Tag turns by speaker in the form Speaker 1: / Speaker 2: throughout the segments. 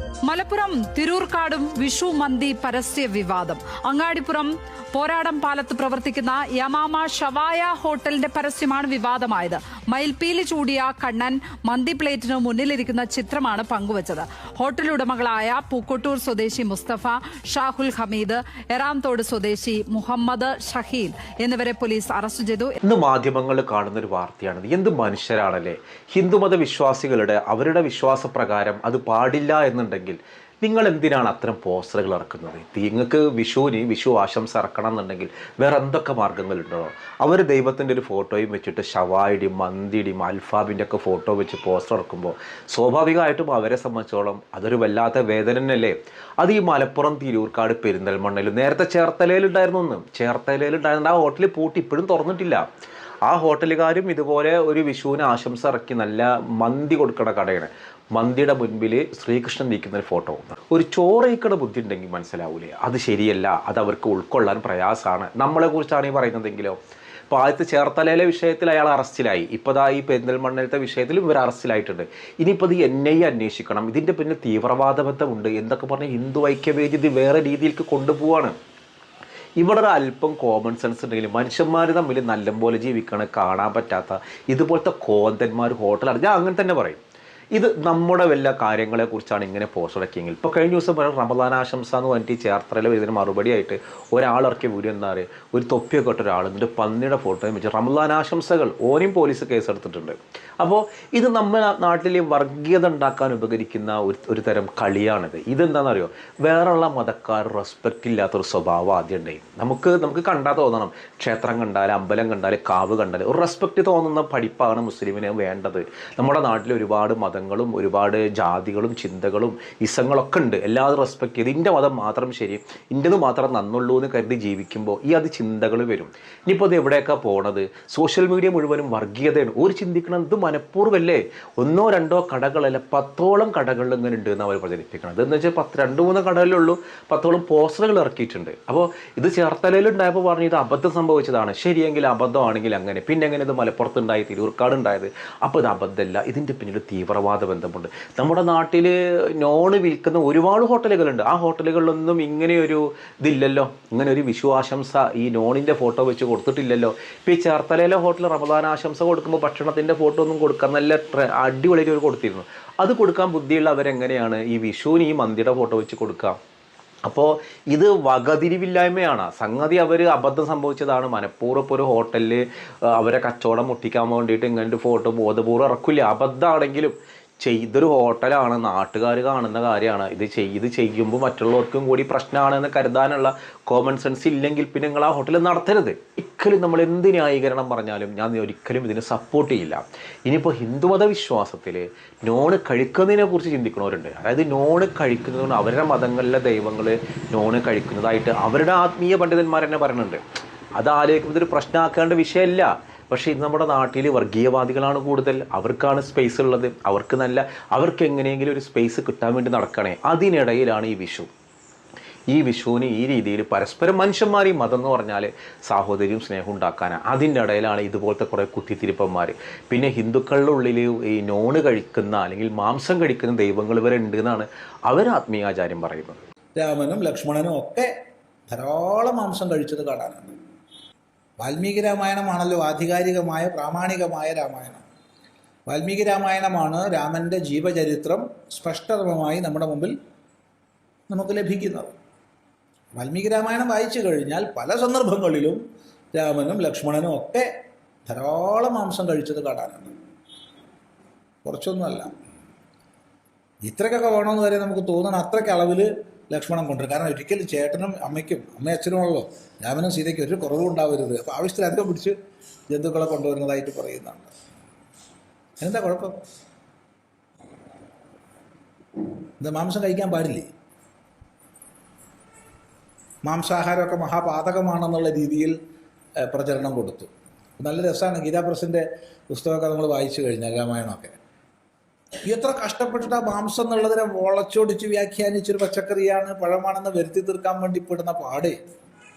Speaker 1: മലപ്പുറം തിരൂർക്കാടും വിഷു മന്തി പരസ്യ വിവാദം. അങ്ങാടിപ്പുറം പോരാടം പാലത്ത് പ്രവർത്തിക്കുന്ന യമാമ ഷവായ ഹോട്ടലിന്റെ പരസ്യമാണ് വിവാദമായത്. മയിൽപീലി ചൂടിയ കണ്ണൻ മന്തി പ്ലേറ്റിന് മുന്നിലിരിക്കുന്ന ചിത്രമാണ് പങ്കുവച്ചത്. ഹോട്ടൽ ഉടമകളായ പൂക്കോട്ടൂർ സ്വദേശി മുസ്തഫ, ഷാഹുൽ ഹമീദ്, എറാംതോട് സ്വദേശി മുഹമ്മദ് ഷഹീൽ എന്നിവരെ പോലീസ് അറസ്റ്റ് ചെയ്തു.
Speaker 2: ഇന്ന് മാധ്യമങ്ങളിൽ കാണുന്ന ഒരു വാർത്തയാണിത്. എന്ത് മനുഷ്യരാണല്ലേ! ഹിന്ദുമത വിശ്വാസികളുടെ അവരുടെ വിശ്വാസപ്രകാരം അത് പാടില്ല എന്നുണ്ടെങ്കിൽ നിങ്ങൾ എന്തിനാണ് അത്തരം പോസ്റ്ററുകൾ ഇറക്കുന്നത്? നിങ്ങൾക്ക് വിഷു ആശംസ ഇറക്കണം എന്നുണ്ടെങ്കിൽ വേറെ എന്തൊക്കെ മാർഗങ്ങളുണ്ടോ? അവർ ദൈവത്തിൻ്റെ ഒരു ഫോട്ടോയും വെച്ചിട്ട് ഷവായുടെയും മന്തിയുടെയും അൽഫാബിൻ്റെ ഒക്കെ ഫോട്ടോ വെച്ച് പോസ്റ്റർ ഇറക്കുമ്പോൾ സ്വാഭാവികമായിട്ടും അവരെ സംബന്ധിച്ചോളം അതൊരു വല്ലാത്ത വേദന തന്നെയല്ലേ. അത് ഈ മലപ്പുറം തിരൂർക്കാട് പെരിന്തൽമണ്ണയിൽ നേരത്തെ ചേർത്തലയിലുണ്ടായിരുന്ന ആ ഹോട്ടലിൽ പൂട്ടി ഇപ്പോഴും തുറന്നിട്ടില്ല. ആ ഹോട്ടലുകാരും ഇതുപോലെ ഒരു വിഷുവിന് ആശംസ ഇറക്കി നല്ല മന്തി കൊടുക്കണ കടയാണ്. മന്തിയുടെ മുൻപിൽ ശ്രീകൃഷ്ണൻ നിൽക്കുന്ന ഒരു ഫോട്ടോ. ഒരു ചോറയിക്കട ബുദ്ധി ഉണ്ടെങ്കിൽ മനസ്സിലാവൂലേ? അത് ശരിയല്ല, അത് അവർക്ക് ഉൾക്കൊള്ളാൻ പ്രയാസമാണ്. നമ്മളെ കുറിച്ചാണ് ഈ പറയുന്നതെങ്കിലോ. ഇപ്പോൾ ആദ്യത്തെ ചേർത്തലയിലെ വിഷയത്തിൽ അയാൾ അറസ്റ്റിലായി. ഇപ്പോൾ ഈ പെരിന്തൽമണ്ണയിലത്തെ വിഷയത്തിലും ഇവർ അറസ്റ്റിലായിട്ടുണ്ട്. ഇനിയിപ്പോൾ ഇത് NIA അന്വേഷിക്കണം. ഇതിൻ്റെ പിന്നെ തീവ്രവാദ ബന്ധമുണ്ട് എന്തൊക്കെ പറഞ്ഞ് ഹിന്ദു ഐക്യവേദി ഇത് വേറെ രീതിയിലേക്ക് കൊണ്ടുപോവാണ്. ഇവിടെ ഒരു അല്പം കോമൺ സെൻസ് ഉണ്ടെങ്കിൽ മനുഷ്യന്മാർ തമ്മിൽ നല്ലപോലെ ജീവിക്കണം. കാണാൻ പറ്റാത്ത ഇതുപോലത്തെ കോന്തന്മാർ ഹോട്ടലാണ്. ഞാൻ അങ്ങനെ തന്നെ പറയും. ഇത് നമ്മുടെ വല്ല കാര്യങ്ങളെക്കുറിച്ചാണ് ഇങ്ങനെ പോസ്റ്റ് ഇറക്കിയെങ്കിൽ. ഇപ്പോൾ കഴിഞ്ഞ ദിവസം റമദാൻ ആശംസ എന്ന് പറഞ്ഞിട്ട് ചേർത്തലയിൽ ഇതിന് മറുപടിയായിട്ട് ഒരാളിറക്കിയ വീഡിയോ എന്താ പറയുക, ഒരു തൊപ്പിയൊക്കെ ഇട്ട ഒരാൾ എന്നിട്ട് പന്നിയുടെ ഫോട്ടോയും വെച്ച് റമദാൻ ആശംസകൾ ഓനെയും പോലീസ് കേസെടുത്തിട്ടുണ്ട്. അപ്പോൾ ഇത് നമ്മുടെ നാട്ടിൽ വർഗീയത ഉണ്ടാക്കാൻ ഉപകരിക്കുന്ന ഒരു തരം കളിയാണിത്. ഇതെന്താണെന്നറിയോ? വേറെയുള്ള മതക്കാർ റെസ്പെക്റ്റ് ഇല്ലാത്തൊരു സ്വഭാവം ആദ്യം ഉണ്ടായി. നമുക്ക് കണ്ടാൽ തോന്നണം, ക്ഷേത്രം കണ്ടാൽ, അമ്പലം കണ്ടാൽ, കാവ് കണ്ടാൽ ഒരു റെസ്പെക്റ്റ് തോന്നുന്ന പഠിപ്പാണ് മുസ്ലിമിന് വേണ്ടത്. നമ്മുടെ നാട്ടിൽ ഒരുപാട് മതങ്ങളും ഒരുപാട് ജാതികളും ചിന്തകളും ഇസങ്ങളൊക്കെ ഉണ്ട്. എല്ലാവരും റെസ്പെക്ട് ചെയ്ത് ഇൻ്റെ മതം മാത്രം ശരി, ഇൻ്റെത് മാത്രം നന്നുള്ളൂ എന്ന് കരുതി ജീവിക്കുമ്പോൾ അത് ചിന്തകൾ വരും. ഇനിയിപ്പോൾ അത് എവിടെയൊക്കെ പോണത്? സോഷ്യൽ മീഡിയ മുഴുവനും വർഗീയതയാണ്. ഒരു ചിന്തിക്കണം, ഇത് മനഃപൂർവ്വമല്ലേ? 1-2 കടകളല്ല 10ഓളം കടകളിൽ ഇങ്ങനെ ഉണ്ട് എന്ന് അവർ പ്രചരിപ്പിക്കണം. ഇതെന്ന് വെച്ചാൽ 2-3 കടകളിലുള്ളൂ 10ഓളം പോസ്റ്ററുകൾ ഇറക്കിയിട്ടുണ്ട്. അപ്പോൾ ഇത് ചേർത്തലയിൽ ഉണ്ടായപ്പോൾ പറഞ്ഞു ഇത് അബദ്ധം സംഭവിച്ചതാണ്. ശരിയെങ്കിൽ അബദ്ധമാണെങ്കിൽ അങ്ങനെ, പിന്നെ എങ്ങനെ ഇത് മലപ്പുറത്തുണ്ടായി, തിരൂർക്കാട് ഉണ്ടായത്? അപ്പോൾ ഇത് അബദ്ധമല്ല, ഇതിൻ്റെ പിന്നിൽ തീവ്രവാദ ബന്ധമുണ്ട്. നമ്മുടെ നാട്ടിൽ നോണ് വിൽക്കുന്ന ഒരുപാട് ഹോട്ടലുകളുണ്ട്. ആ ഹോട്ടലുകളിലൊന്നും ഇങ്ങനെയൊരു ഇതില്ലല്ലോ, ഇങ്ങനെ ഒരു വിഷു ആശംസ ഈ നോണിൻ്റെ ഫോട്ടോ വെച്ച് കൊടുത്തിട്ടില്ലല്ലോ. ഇപ്പോൾ ഈ ചേർത്തലയിലെ ഹോട്ടൽ റമദാൻ ആശംസ കൊടുക്കുമ്പോൾ ഭക്ഷണത്തിൻ്റെ ഫോട്ടോ ഒന്നും കൊടുക്കാൻ നല്ല അടിപൊളിയായിട്ട് അവർ കൊടുത്തിരുന്നു. അത് കൊടുക്കാൻ ബുദ്ധിയുള്ള അവരെങ്ങനെയാണ് ഈ വിഷുവിന് ഈ മന്തിയുടെ ഫോട്ടോ വെച്ച് കൊടുക്കുക? അപ്പോൾ ഇത് വകതിരിവില്ലായ്മയാണ് സംഗതി. അവർ അബദ്ധം സംഭവിച്ചതാണ്. മനഃപൂർവ്വം ഒരു ഹോട്ടലിൽ അവരെ കച്ചവടം മുട്ടിക്കാൻ വേണ്ടിയിട്ട് ഇങ്ങനൊരു ഫോട്ടോ ബോധപൂർവ്വം ഇറക്കില്ല. അബദ്ധമാണെങ്കിലും ഇതൊരു ഹോട്ടലാണ്, നാട്ടുകാർ കാണുന്ന കാര്യമാണ്. ഇത് ചെയ്യുമ്പോൾ മറ്റുള്ളവർക്കും കൂടി പ്രശ്നമാണെന്ന് കരുതാനുള്ള കോമൺ സെൻസ് ഇല്ലെങ്കിൽ പിന്നെ നിങ്ങൾ ആ ഹോട്ടലിൽ നടത്തരുത്. ഒരിക്കലും നമ്മൾ എന്ത് ന്യായീകരണം പറഞ്ഞാലും ഞാൻ ഒരിക്കലും ഇതിന് സപ്പോർട്ട് ചെയ്യില്ല. ഇനിയിപ്പോൾ ഹിന്ദുമത വിശ്വാസത്തിൽ നോണ് കഴിക്കുന്നതിനെ കുറിച്ച് ചിന്തിക്കുന്നവരുണ്ട്. അതായത് നോണ് കഴിക്കുന്നതുകൊണ്ട് അവരുടെ മതങ്ങളിലെ ദൈവങ്ങൾ നോണ് കഴിക്കുന്നതായിട്ട് അവരുടെ ആത്മീയ പണ്ഡിതന്മാർ തന്നെ പറയുന്നുണ്ട്. അത് ആലോചിക്കുമ്പോൾ ഇതൊരു പ്രശ്നമാക്കേണ്ട വിഷയമല്ല. പക്ഷേ ഇത് നമ്മുടെ നാട്ടിൽ വർഗീയവാദികളാണ് കൂടുതൽ. അവർക്കാണ് സ്പേസ് ഉള്ളത്. അവർക്ക് എങ്ങനെയെങ്കിലും ഒരു സ്പേസ് കിട്ടാൻ വേണ്ടി നടക്കണേ. അതിനിടയിലാണ് ഈ വിഷുവിന് ഈ രീതിയിൽ പരസ്പരം മനുഷ്യന്മാർ, ഈ മതം എന്ന് പറഞ്ഞാൽ സാഹോദര്യം സ്നേഹം ഉണ്ടാക്കാനാണ്. അതിൻ്റെ ഇടയിലാണ് ഇതുപോലത്തെ കുറേ കുത്തിത്തിരിപ്പന്മാർ. പിന്നെ ഹിന്ദുക്കളുടെ ഉള്ളിൽ ഈ നോണ് കഴിക്കുന്ന അല്ലെങ്കിൽ മാംസം കഴിക്കുന്ന ദൈവങ്ങൾ വരെ ഉണ്ട് എന്നാണ് അവർ ആത്മീയാചാര്യം പറയുന്നത്.
Speaker 3: രാമനും ലക്ഷ്മണനും ഒക്കെ ധാരാളം മാംസം കഴിച്ചത് കാണാനുണ്ട്. വാൽമീകി രാമായണമാണല്ലോ ആധികാരികമായ പ്രാമാണികമായ രാമായണം. വാൽമീകി രാമായണമാണ് രാമൻ്റെ ജീവചരിത്രം സ്പഷ്ടതമായി നമ്മുടെ മുമ്പിൽ നമുക്ക് ലഭിക്കുന്നത്. വാൽമീകി രാമായണം വായിച്ചു കഴിഞ്ഞാൽ പല സന്ദർഭങ്ങളിലും രാമനും ലക്ഷ്മണനും ഒക്കെ ധാരാളം മാംസം കഴിച്ചത് കാണാനുണ്ട്. കുറച്ചൊന്നുമല്ല, ഇത്രയ്ക്കൊക്കെ വേണമെന്ന് വരെ നമുക്ക് തോന്നണം. അത്രയ്ക്ക് അളവിൽ ലക്ഷ്മണൻ കൊണ്ടുവരും. കാരണം ഒരിക്കലും ചേട്ടനും അമ്മയ്ക്കും അച്ഛനുമല്ലോ രാമനും സീതയ്ക്കും ഒരു കുറവും ഉണ്ടാവരുത്. അപ്പോൾ ആവശ്യത്തിലധികം പിടിച്ച് ജന്തുക്കളെ കൊണ്ടുവരുന്നതായിട്ട് പറയുന്നുണ്ട്. എന്താ കുഴപ്പം? എന്താ മാംസം കഴിക്കാൻ പാടില്ലേ? മാംസാഹാരമൊക്കെ മഹാപാതകമാണെന്നുള്ള രീതിയിൽ പ്രചരണം കൊടുത്തു. നല്ല രസമാണ്. ഗീതാ പ്രസിൻ്റെ പുസ്തകമൊക്കെ നമ്മൾ വായിച്ചു കഴിഞ്ഞാൽ രാമായണമൊക്കെ എത്ര കഷ്ടപ്പെട്ടിട്ട് ആ മാംസം എന്നുള്ളതിനെ വളച്ചൊടിച്ച് വ്യാഖ്യാനിച്ചൊരു പച്ചക്കറിയാണ്, പഴമാണെന്ന് വരുത്തി തീർക്കാൻ വേണ്ടി പെടുന്ന പാട്.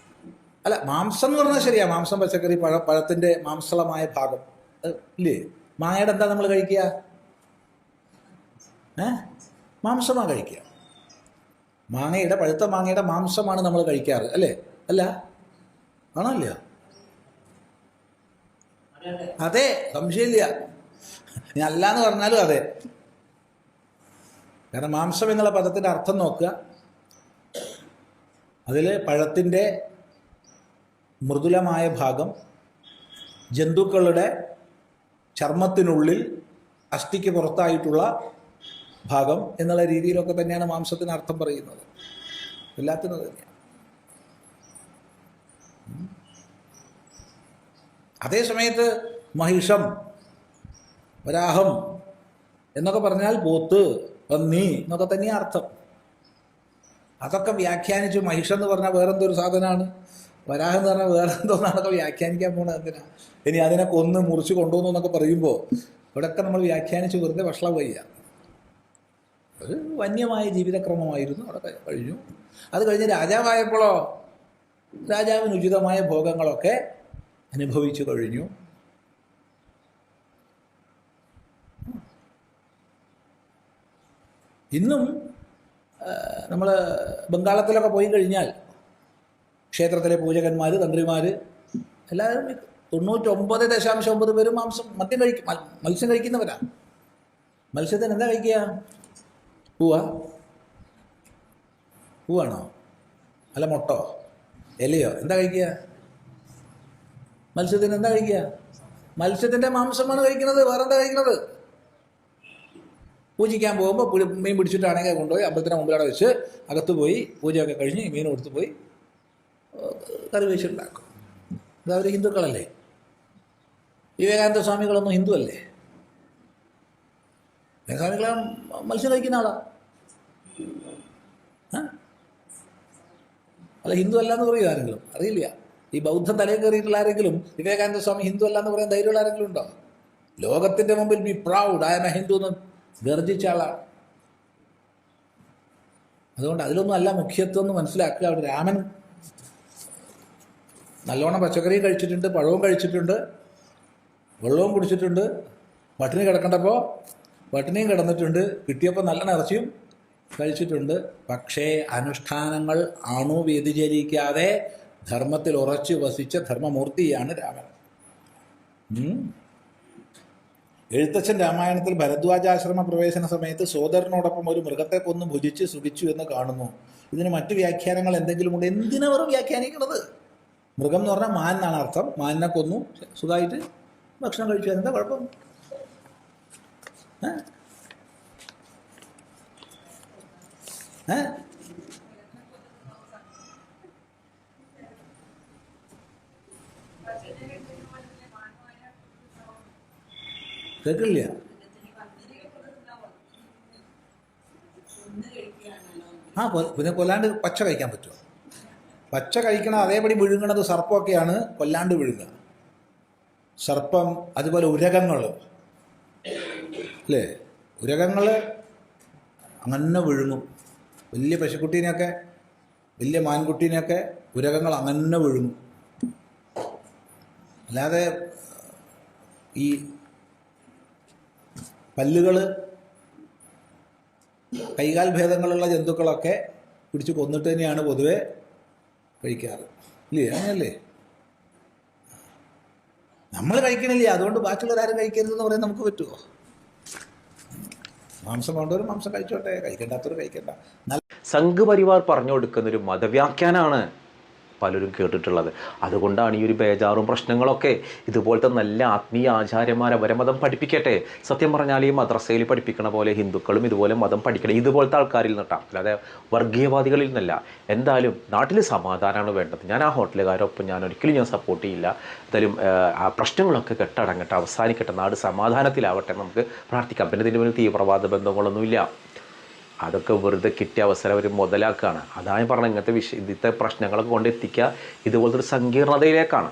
Speaker 3: അല്ല, മാംസം എന്ന് പറഞ്ഞാൽ ശരിയാ, മാംസം, പച്ചക്കറി, പഴത്തിൻ്റെ മാംസളമായ ഭാഗം ഇല്ലേ? മാങ്ങയുടെ എന്താ നമ്മൾ കഴിക്കുക? മാംസമാണ് കഴിക്കുക. പഴുത്ത മാങ്ങയുടെ മാംസമാണ് നമ്മൾ കഴിക്കാറ്, അല്ലേ? അല്ല, ആണോ അല്ലയോ? അതെ, സംശയമില്ല. ഞാൻ അല്ല എന്ന് പറഞ്ഞാലും അതെ. കാരണം മാംസം എന്നുള്ള പദത്തിൻ്റെ അർത്ഥം നോക്കുക. അതിൽ പഴത്തിൻ്റെ മൃദുലമായ ഭാഗം ജന്തുക്കളുടെ ചർമ്മത്തിനുള്ളിൽ അസ്ഥിക്ക് പുറത്തായിട്ടുള്ള ഭാഗം എന്നുള്ള രീതിയിലൊക്കെ തന്നെയാണ് മാംസത്തിന് അർത്ഥം പറയുന്നത്. എല്ലാത്തിനും തന്നെയാണ്. അതേ സമയത്ത് മഹിഷം, വരാഹം എന്നൊക്കെ പറഞ്ഞാൽ പോത്ത്, പന്നി എന്നൊക്കെ തന്നെയാണ് അർത്ഥം. അതൊക്കെ വ്യാഖ്യാനിച്ച് മഹിഷം എന്ന് പറഞ്ഞാൽ വേറെന്തൊരു സാധനമാണ്, വരാഹം എന്ന് പറഞ്ഞാൽ വേറെന്തോന്നാണൊക്കെ വ്യാഖ്യാനിക്കാൻ പോണത് എന്തിനാ? ഇനി അതിനെ കൊന്ന് മുറിച്ച് കൊണ്ടുവന്നു എന്നൊക്കെ പറയുമ്പോൾ ഇവിടെയൊക്കെ നമ്മൾ വ്യാഖ്യാനിച്ച് വെറുതെ വഷള വയ്യ. ഒരു വന്യമായ ജീവിതക്രമമായിരുന്നു, അവിടെ കഴിഞ്ഞു. അത് കഴിഞ്ഞ് രാജാവായപ്പോഴോ രാജാവിന് ഉചിതമായ ഭോഗങ്ങളൊക്കെ അനുഭവിച്ചു കഴിഞ്ഞു. ഇന്നും നമ്മൾ ബംഗാളത്തിലൊക്കെ പോയി കഴിഞ്ഞാൽ ക്ഷേത്രത്തിലെ പൂജകന്മാർ, തന്ത്രിമാർ എല്ലാവരും 99.9 പേരും മദ്യം കഴിക്കും, മത്സ്യം കഴിക്കുന്നവരാണ്. മത്സ്യത്തിന് എന്താ കഴിക്കുക? പൂവാണോ? അല്ല മുട്ടോ ഇലയോ? എന്താ കഴിക്കുക? മത്സ്യത്തിന് എന്താ കഴിക്കുക? മത്സ്യത്തിൻ്റെ മാംസമാണ് കഴിക്കുന്നത്. വേറെന്താ കഴിക്കുന്നത്? പൂജിക്കാൻ പോകുമ്പോൾ മീൻ പിടിച്ചിട്ടാണെങ്കിൽ കൊണ്ടുപോയി അമ്പലത്തിന് മുമ്പിലവിടെ വെച്ച് അകത്ത് പോയി പൂജയൊക്കെ കഴിഞ്ഞ് മീൻ കൊടുത്ത് പോയി കറി വെച്ചുണ്ടാക്കും. ഇത് അവർ ഹിന്ദുക്കളല്ലേ? വിവേകാനന്ദ സ്വാമികളൊന്നും ഹിന്ദു അല്ലേ? സ്വാമികളെ മത്സ്യം കഴിക്കുന്ന ആളാ? അല്ല, ഹിന്ദു അല്ല എന്ന് പറയും ആരെങ്കിലും? അറിയില്ല. ഈ ബൗദ്ധം തലയിൽ കയറിയിട്ടുള്ള ആരെങ്കിലും വിവേകാനന്ദ സ്വാമി ഹിന്ദു അല്ല എന്ന് പറയാൻ ധൈര്യമുള്ള ആരെങ്കിലും ഉണ്ടോ? ലോകത്തിൻ്റെ മുമ്പിൽ be proud, I am a Hindu എന്ന് ഗർജിച്ച ആളാണ്. അതുകൊണ്ട് അതിലൊന്നും അല്ല മുഖ്യത്വം എന്ന് മനസ്സിലാക്കുക. അവിടെ രാമൻ നല്ലോണം പച്ചക്കറിയും കഴിച്ചിട്ടുണ്ട്, പഴവും കഴിച്ചിട്ടുണ്ട്, വെള്ളവും കുടിച്ചിട്ടുണ്ട്, പട്ടിണി കിടക്കേണ്ടപ്പോൾ പട്ടിണിയും കിടന്നിട്ടുണ്ട്, കിട്ടിയപ്പോൾ നല്ല ഇറച്ചിയും കഴിച്ചിട്ടുണ്ട്. പക്ഷേ അനുഷ്ഠാനങ്ങൾ വ്യതിചലിക്കാതെ ധർമ്മത്തിൽ ഉറച്ചു വസിച്ച ധർമ്മമൂർത്തിയാണ് രാമൻ. എഴുത്തച്ഛൻ രാമായണത്തിൽ ഭരദ്വാജാശ്രമ പ്രവേശന സമയത്ത് സോദരനോടൊപ്പം ഒരു മൃഗത്തെ കൊന്ന് ഭുജിച്ച് സുഖിച്ചു എന്ന് കാണുന്നു. ഇതിന് മറ്റു വ്യാഖ്യാനങ്ങൾ എന്തെങ്കിലും ഉണ്ട്? എന്തിനവർ വ്യാഖ്യാനിക്കുന്നത്? മൃഗം എന്ന് പറഞ്ഞാൽ മാൻ എന്നാണ് അർത്ഥം. മാനിനെ കൊന്നു സുഖമായിട്ട് ഭക്ഷണം കഴിച്ചു, എന്താ കുഴപ്പം? കേൾക്കില്ല. പിന്നെ കൊല്ലാണ്ട് പച്ച കഴിക്കാൻ പറ്റുമോ? പച്ച കഴിക്കണം, അതേപടി വിഴുങ്ങണത് സർപ്പമൊക്കെയാണ് കൊല്ലാണ്ട് വിഴുങ്ങുക. സർപ്പം, അതുപോലെ ഉരകങ്ങൾ അല്ലേ? ഉരകങ്ങൾ അങ്ങനെ വിഴുങ്ങും. വലിയ പശുക്കുട്ടീനെയൊക്കെ, വലിയ മാൻകുട്ടീനെയൊക്കെ ഉരകങ്ങൾ അങ്ങനെ വിഴുങ്ങും. അല്ലാതെ ഈ പല്ലുകൾ, കൈകാൽ ഭേദങ്ങളുള്ള ജന്തുക്കളൊക്കെ പിടിച്ച് കൊന്നിട്ട് തന്നെയാണ് പൊതുവെ കഴിക്കാറ്, ഇല്ലേ? അങ്ങനെയല്ലേ? നമ്മൾ കഴിക്കണില്ലേ, അതുകൊണ്ട് ബാക്കിയുള്ളവരാരും കഴിക്കരുതെന്ന് പറയാൻ നമുക്ക് പറ്റുമോ? മാംസം വേണ്ടവർ മാംസം കഴിച്ചോട്ടെ, കഴിക്കേണ്ടാത്തവർ കഴിക്കണ്ട.
Speaker 2: സംഘപരിവാർ പറഞ്ഞു കൊടുക്കുന്നൊരു മതവ്യാഖ്യാനാണ് പലരും കേട്ടിട്ടുള്ളത്. അതുകൊണ്ടാണ് ഈ ഒരു ബേജാറും പ്രശ്നങ്ങളൊക്കെ. ഇതുപോലത്തെ നല്ല ആത്മീയ ആചാര്യന്മാർ അവരെ മതം പഠിപ്പിക്കട്ടെ. സത്യം പറഞ്ഞാൽ ഈ മദ്രസയിൽ പഠിപ്പിക്കണ പോലെ ഹിന്ദുക്കളും ഇതുപോലെ മതം പഠിക്കണം, ഇതുപോലത്തെ ആൾക്കാരിൽ നിന്നിട്ടാണ്, അല്ലാതെ വർഗീയവാദികളിൽ നിന്നല്ല. എന്തായാലും നാട്ടിൽ സമാധാനമാണ് വേണ്ടത്. ഞാൻ ആ ഹോട്ടലുകാരൊപ്പം ഞാൻ ഒരിക്കലും സപ്പോർട്ട് ചെയ്യില്ല. എന്തായാലും ആ പ്രശ്നങ്ങളൊക്കെ കെട്ടടങ്ങട്ടെ, അവസാനിക്കട്ടെ, നാട് സമാധാനത്തിലാവട്ടെ, നമുക്ക് പ്രാർത്ഥിക്കാം. പിന്നെ ഇതിന് മുന്നിൽ തീവ്രവാദ ബന്ധങ്ങളൊന്നുമില്ല. അതൊക്കെ വെറുതെ കിട്ടിയ അവസരം അവർ മുതലാക്കുകയാണ്. അതാണ് പറഞ്ഞത്, ഇങ്ങനത്തെ പ്രശ്നങ്ങളൊക്കെ കൊണ്ടെത്തിക്കുക ഇതുപോലത്തെ ഒരു സങ്കീർണതയിലേക്കാണ്.